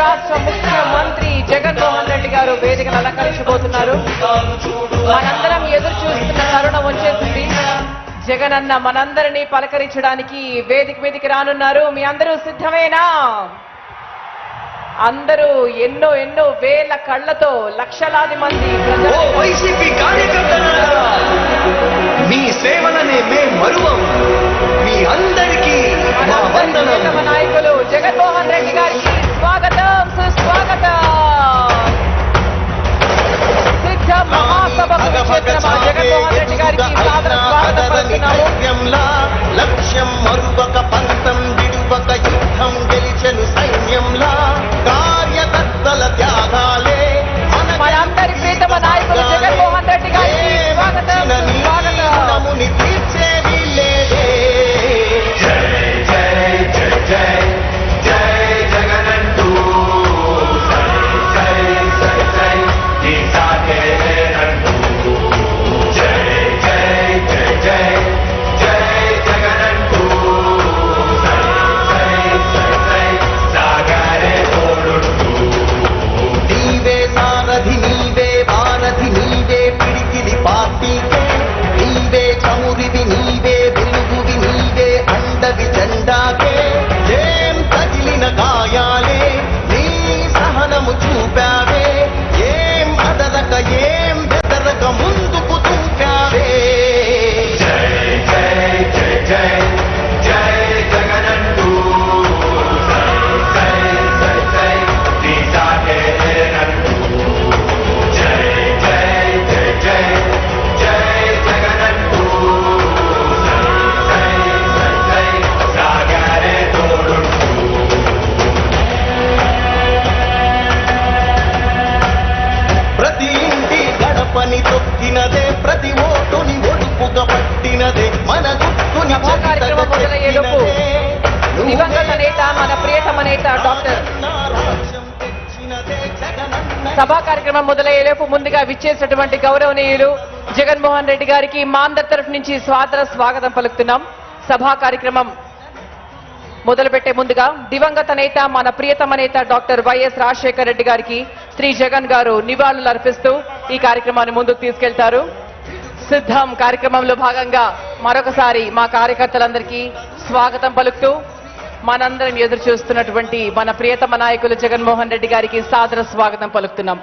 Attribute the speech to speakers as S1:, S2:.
S1: రాష్ట్ర ముఖ్యమంత్రి జగన్మోహన్ రెడ్డి గారు వేదికను అలంకరించబోతున్నారు. మనందరం ఎదురు చూస్తున్న తరుణం వచ్చేసింది. జగన్ అన్న మనందరినీ పలకరించడానికి వేదిక మీదకి రానున్నారు. మీ అందరూ సిద్ధమేనా? అందరూ ఎన్నో ఎన్నో వేల కళ్లతో లక్షలాది మంది
S2: వైసీపీ కార్యకర్తలారా, మీ సేవలనే మేం మరువం. మీ అందరికీ మా వందనం.
S1: నాయకులు జగన్మోహన్ రెడ్డి గారికి స్వాగతం, సుస్వాగతం. సిద్ధ మహాసభకు విచ్చేసిన మా జగన్మోహన్ రెడ్డి గారికి సాదర స్వాగతం పలుకుతున్నాము.
S2: లక్ష్యం మరువక పంతం విడువక యుద్ధం గెలిచెను సైన్యంలా కార్యకర్తల త్యాగాలే
S1: మనందరి ప్రీతమ నాయకులు జగన్మోహన్ రెడ్డి గారికి స్వాగతం, సుస్వాగతం.
S2: తీర్చేది లేదే. జై జై జై జై జై జగనంటూ జై జై జై ఈ సాగే లేనంటూ జై జై జై జై జై జగనంటూ జై జై జై జై సాగరే తోడుంటూ నీవే సారథి నీవే భారథి నీవే పిడికిలి పార్టీకే నీవే చమురివి నీవే వెలుగువి నీవే అండవి జెండాకే ఏం తగిలిన గాయాలే నీ సహనము చూపావే ఏం అదరక ఏం బెదరక ముందుకు తుంపావే. జై జై జై జై జై జగనంటూ జై జై జై జై నీ సాగే లేనంటూ జై జై జై జై జై జగనంటూ జై జై జై జై సాగరే తోడుంటూ. ప్రతి ఇంటి గడపని తొక్కినదే ప్రతి ఓటుని ఒడుపుగా పట్టినదే మన గుర్తుని
S1: కార్యక్రమం మొదలయ్యేలోపు దివంగత నేత మన ప్రియతమ నేత డాక్టర్ సభా కార్యక్రమం మొదలయ్యేలోపు ముందుగా విచ్చేసినటువంటి గౌరవనీయులు జగన్మోహన్ రెడ్డి గారికి మా అందరి తరఫు నుంచి స్వాగతం పలుకుతున్నాం. సభా కార్యక్రమం మొదలుపెట్టే ముందుగా దివంగత నేత మన ప్రియతమ నేత డాక్టర్ వైఎస్ రాజశేఖర రెడ్డి గారికి శ్రీ జగన్ గారు నివాళులు అర్పిస్తూ ఈ కార్యక్రమాన్ని ముందుకు తీసుకెళ్తారు. సిద్ధం కార్యక్రమంలో భాగంగా మరొకసారి మా కార్యకర్తలందరికీ స్వాగతం పలుకుతూ మనందరం ఎదురు చూస్తున్నటువంటి మన ప్రియతమ నాయకులు జగన్మోహన్ రెడ్డి గారికి సాదర స్వాగతం పలుకుతున్నాం.